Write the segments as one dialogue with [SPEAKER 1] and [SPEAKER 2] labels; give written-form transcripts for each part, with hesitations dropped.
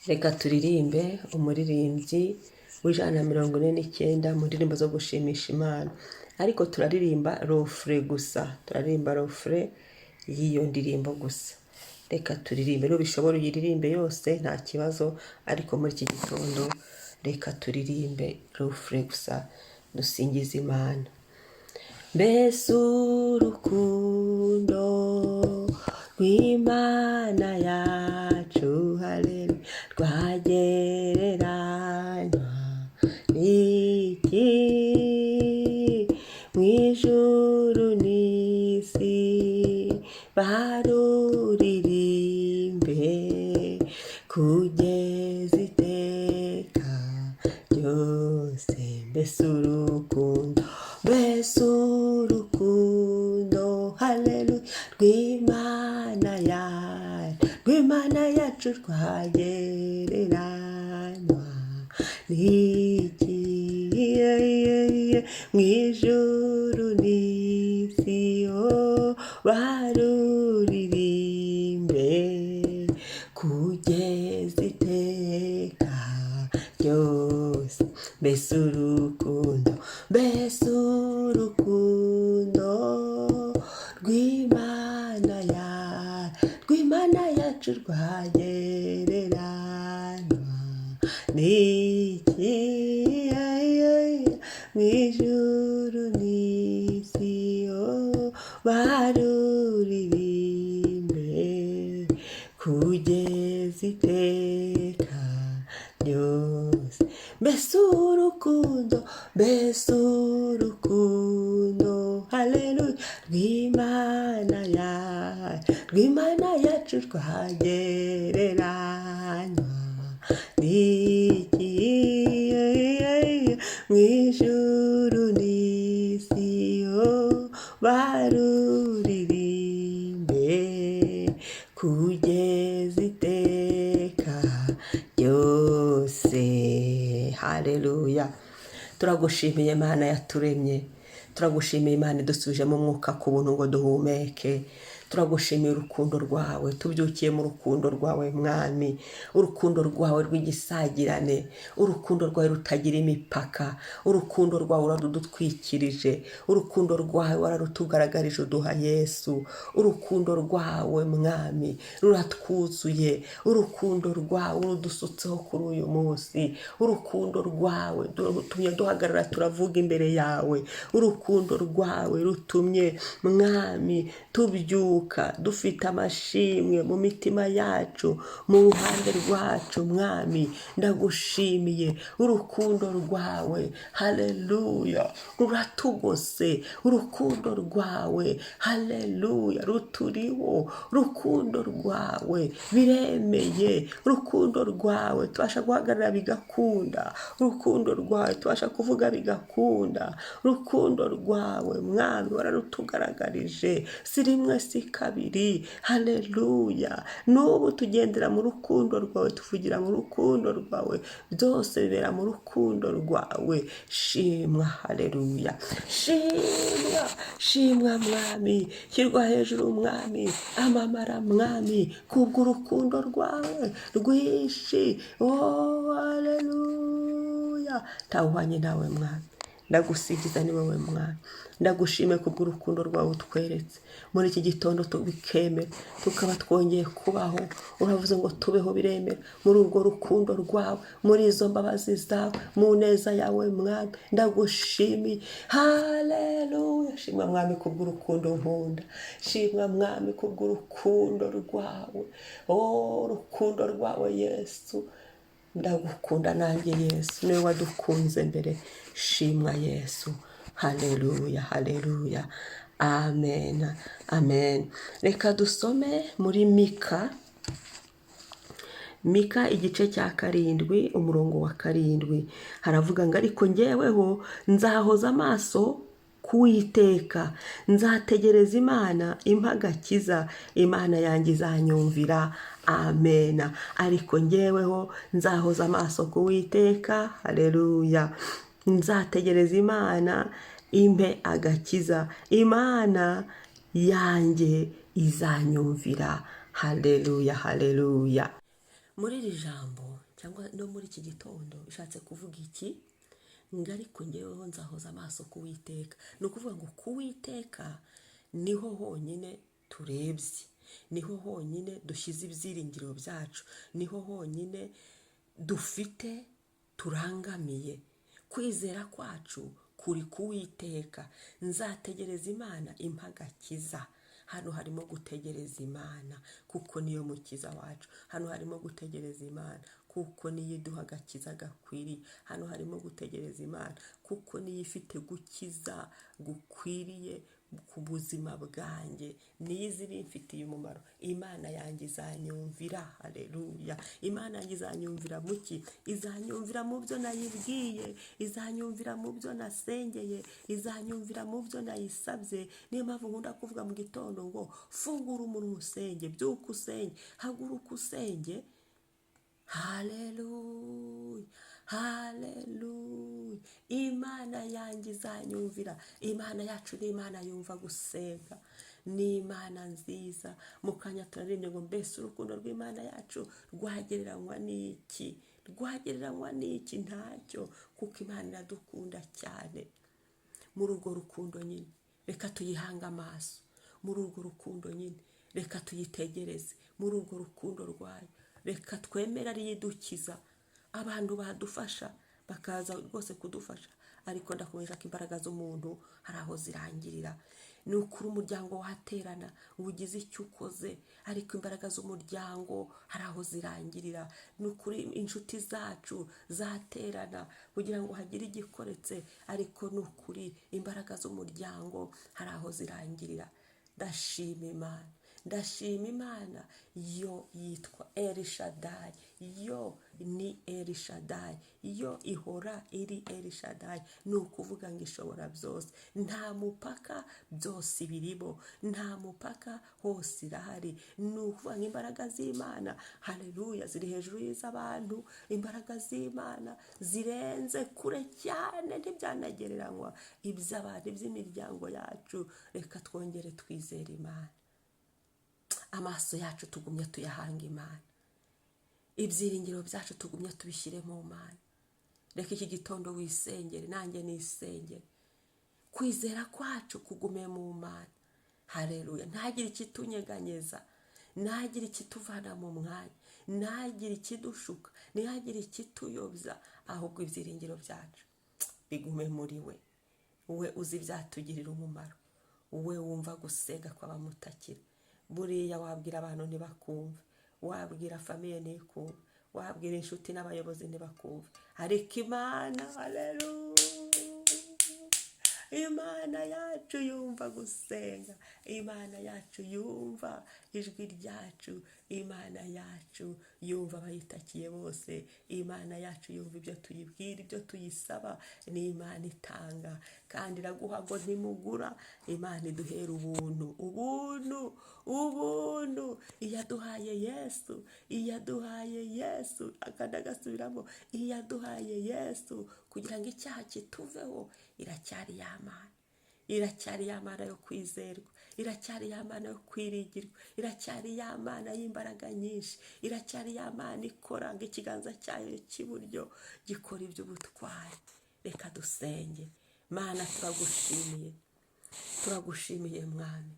[SPEAKER 1] Reka turirimbe umuririmbyi w'ijana na 49 mu ndirimbo zo gushimisha Imana, ariko turaririmba rofure gusa, turaririmba rofure y'iyo ndirimbo gusa. Reka turirimbe, nubishobora uyiririmbe yose nta kibazo, ariko muri iki gitondo reka turirimbe rofure gusa dusingize Imana. Mbese urukundo rw'Imana yacu haleluya rwagereranywa n'iki? Mu ijuru n'isi baruririmbe kugeza iteka ryose. Mbese urukundo haleluya rw'Imana yacu rwagereranywa n'iki? Mu ijuru n'isi baruririmbe kugeza iteka ryose. Mbese urukundo rw'Imana yacu rwagereranywa n'iki? Mu ijuru n'isi baruririmbe kugeza iteka ryose. Mbese urukundo haleluya rw'Imana yacu rwagereranywa n'iki? Mu ijuru n'isi baruririmbe kugeza iteka ryose. Haleluya. Turagushimiye Imana yaturemye, turagushimiye Imana idusubijemo umwuka ku buntu ngo duhumeke. Turagushimiye urukundo rwawe, tubyukiye mu rukundo rwawe Mwami, urukundo rwawe rw'igisagirane, urukundo rwawe rutagira imipaka, urukundo rwawe warudutwikirije, urukundo rwawe wararutugaragarije uduha Yesu, urukundo rwawe Mwami ruratwuzuye, urukundo rwawe rudusutseho kuri uyu munsi, urukundo rwawe rutumye duhagarara turavuga imbere yawe, urukundo rwawe rutumye Mwami tubyuka dufite amashimwe mu mitima yacu, mu ruhande rwacu Mwami. Ndagushimiye urukundo rwawe, haleluya, ruratugose, urukundo rwawe haleluya ruturiho, urukundo rwawe biremeye, urukundo rwawe tubasha guhagarara bigakunda, urukundo rwawe tubasha kuvuga bigakunda, urukundo rwawe Mwami wararutugaragarije, si rimwe si kabiri, haleluya. N'ubu tugendera mu rukundo rwawe, tuvugira mu rukundo rwawe, byose bibera mu rukundo rwawe. Shimwa, haleluya, shimwa Mwami, shyirwa hejuru Mwami, amamara Mwami, kubw'urukundo rwawe rwinshi. Oh haleluya, tawuhanye nawe Mwami, ndagusingiza ni wowe Mwami, ndagushime kubw'urukundo rwawe utweretse muri iki gitondo, tubikemera tukaba twongeye kubaho. Uravuze ngo tubeho biremera muri urwo rukundo rwawe, muri izo mbabazi zawe, mu neza yawe Mwami. Ndagushimiye, haleluya. Shimwa Mwami kubw'urukundo nkunda, shimwa Mwami kubw'urukundo rwawe, oh urukundo rwawe Yesu. Ndagukunda nanjye Yesu, niwe wadukunze mbere. Shimwa Yesu, haleluya, haleluya, amen, amen. Reka dusome muri Mika igice cya 7 umurongo wa 7. Haravuga ngo ariko njyeweho nzahoza amaso kuwiteka, nzategereza Imana impagakiza, Imana yanjye izanyumvira. Amen. Ariko njyeweho nzahoza amaso kuwiteka, haleluya, nzategereza Imana impe agakiza, Imana yanjye izanyumvira. Haleluya, haleluya. muri iri jambo cyangwa no muri iki gitondo bishatse kuvuga iki? Ngo ariko ngeweho nzahoza amaso ku Uwiteka. Ni ukuvuga ngo ku Uwiteka niho honyine turebye, niho honyine dushyize ibyiringiro byacu, niho honyine dufite turangamiye. Kwizera kwacu kuri ku Uwiteka. Nzategereza Imana impagakiza. Hano harimo gutegereza Imana kuko niyo mukiza wacu. Hano harimo gutegereza Imana kuko niyo iduha agakiza gakwiriye. Hano harimo gutegereza Imana kuko niyo ifite gukiza gukwiriye ku buzima bwanjye, niyo izi bimfitiye umumaro. Imana yanjye izanyumvira. Haleluya. Imana yanjye izanyumvira muki? Izanyumvira mu byo nayibwiye, izanyumvira mu byo nasengeye, izanyumvira mu byo nayisabye. Niyo mpamvu nkunda kuvuga mu gitondo ngo fungura umunwa usenge, byuka usenge, haguruka usenge. Haleluya, haleluya. Imana yanjye izanyumvira. Imana yacu ni Imana yumva gusenga, ni Imana nziza. Mu kanya turarembye ngo mbese urukundo rw'Imana yacu rwagereranywa n'iki? Rwagereranywa n'iki? Ntacyo, kuko Imana iradukunda cyane. Muri urwo rukundo nyine reka tuyihange amaso, muri urwo rukundo nyine reka tuyitegereze, muri urwo rukundo rwayo reka twemere ariyo idukiza. Abantu badufasha bakaza rwose kudufasha, ariko ndakomeje ko imbaraga z'umuntu hari aho zirangirira. Ni ukuri umuryango waterana ngo ugize icyo ukoze, ariko imbaraga z'umuryango hari aho zirangirira. Ni ukuri inshuti zacu zaterana kugira ngo hagire igikoretse, ariko ni ukuri imbaraga z'umuryango hari aho zirangirira. Ndashima Imana, ndashima Imana. Yo yitwa Elishadai, yo ni Elishadai, yo ihora iri Elishadai. Ni ukuvuga ngo ishobora byose, nta mupaka, byose birimo, nta mupaka, hose irahari. Ni ukuvuga ngo imbaraga z'Imana, haleluya, ziri hejuru y'iz'abantu. Imbaraga z'Imana zirenze kure cyane, ntibyanagereranywa iby'abantu, iby'imiryango yacu. Reka twongere twizere Imana. Amaso yacu tugumye tuyahanga Imana, ibyiringiro byacu tugumye tubishyire mu Mana. Reka iki gitondo wisengere, nanjye nisengere. Kwizera kwacu kugume mu Mana. Haleluya. Ntagire ikitunyeganyeza, ntagire ikituvana mu mwanya, ntagire ikidushuka, ntagire ikituyobya, ahubwo ibyiringiro byacu bigume muri we. We uzi ibyatugirira umumaro, we wumva gusenga kw'abamutakira. Buriya wabwira abantu ntibakumve, wabwira famiye ntikumve, wabwira inshuti n'abayobozi ntibakumve, ariko Imana, haleluya, Imana yacu yumva gusenga, Imana yacu yumva ijwi ryacu, Imana yacu yumva abayitakiye bose, Imana yacu yumva ibyo tuyibwira, ibyo tuyisaba. Ni Imana itanga kandi iraguha ngo ntimugura. Imana iduhera ubuntu, ubuntu, ubuntu. Iyaduhaye Yesu, iyaduhaye Yesu, akandi agasubiramo, iyaduhaye Yesu kugira ngo icyaha kituveho. Iracyari ya Mana, iracyari ya Mana yo kwizerwa, iracyari ya Mana yo kwiringirwa, iracyari ya Mana y'imbaraga nyinshi, iracyari ya Mana ikora ngo ikiganza cyayo cy'iburyo gikora iby'ubutwari. Reka dusenge. Mana, turagushimiye, turagushimiye Mwami.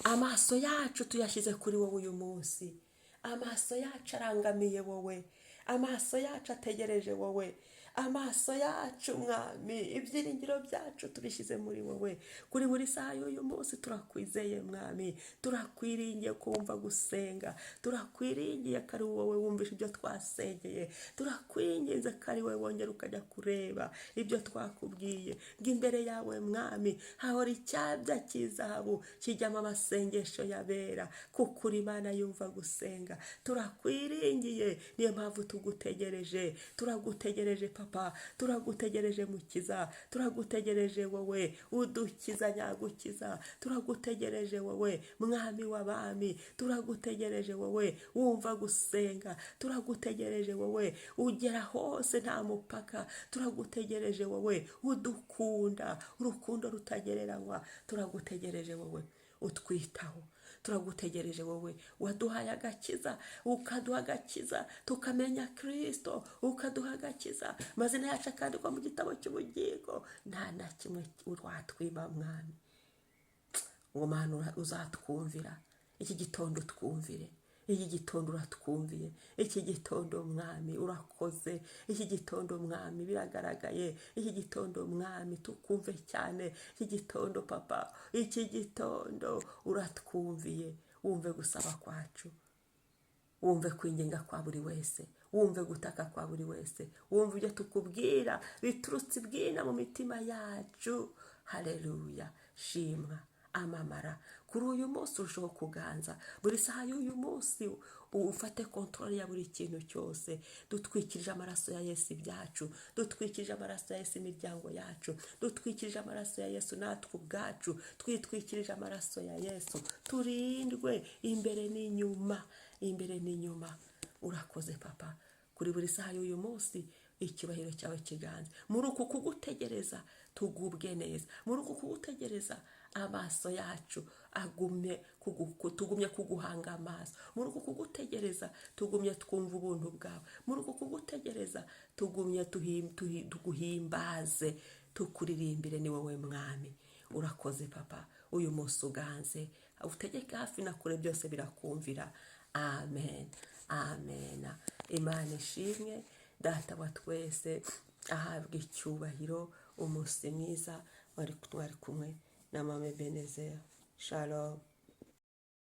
[SPEAKER 1] Amaso yacu tuyashyize kuri wowe uyu munsi, amaso yacu arangamiye wowe, amaso yacu ategereje wowe, amaso yacu Mwami, ibyiringiro byacu tubishyize muri wowe. Kuri buri saha y'uyu munsi turakwizeye Mwami, turakwiringiye kumva gusenga, turakwiringiye ko ari wowe wumvisha ibyo twasengeye, turakwinginze ko ari wowe wongera ukajya kureba ibyo twakubwiye. Ngo imbere yawe Mwami hahora icyabya cy'izahabu kijyamo amasengesho y'abera, kuko uri Imana yumva gusenga. Turakwiringiye, niyo mpamvu tugutegereje, turagutegereje Papa, turagutegereje Mukiza, turagutegereje wowe udukiza nyagukiza, turagutegereje wowe Mwami w'abami, turagutegereje wowe wumva gusenga, turagutegereje wowe ugera hose nta mupaka, turagutegereje wowe udukunda, urukundo rutagereranywa, turagutegereje wowe utwitaho, turagutegereje wowe waduhaye agakiza, ukaduha agakiza tukamenya Kristo, ukaduha agakiza amazina yacu akandikwa mu gitabo cy'ubugingo, nta na kimwe watwiba mwami. Ngo Mana uzatwumvira iki gitondo, twumvire iki gitondo, uratwumviye iki gitondo mwami, urakoze iki gitondo mwami, biragaragaye iki gitondo mwami, tukumve cyane iki gitondo papa, iki gitondo uratwumviye. Wumve gusaba kwacu, wumve kwinginga kwa buri wese, wumve gutaka kwa buri wese, wumve ibyo tukubwira biturutse ibwina mu mitima yacu. Haleluya, shimwa amamara kuri uyu munsi, urushaho kuganza buri saha y'uyu munsi, ufate kontrole ya buri kintu cyose. Dutwikirije amaraso ya Yesu ibyacu, dutwikirije amaraso ya Yesu imiryango yacu, dutwikirije amaraso ya Yesu natwe ubwacu, twitwikirije amaraso ya Yesu, turindwe imbere n'inyuma, imbere n'inyuma. Urakoze papa kuri buri saha y'uyu munsi, icyubahiro cyawe kiganza. Muri uku kugutegereza tugubwe neza, muri uku kugutegereza amaso yacu tugumye kuguhanga amaso, muri uku kugutegereza tugumye twumva ubuntu bwawe, muri uku kugutegereza tugumye tuguhimbaze, tukuririmbire, ni wowe mwami. Urakoze papa, uyu munsi uganze, utegeke hafi na kure, byose birakumvira. Amen, amen. Imana ishimwe, data wa twese ahabwa icyubahiro. Umunsi mwiza, wari kumwe na Mama Ebenezer. Shalom.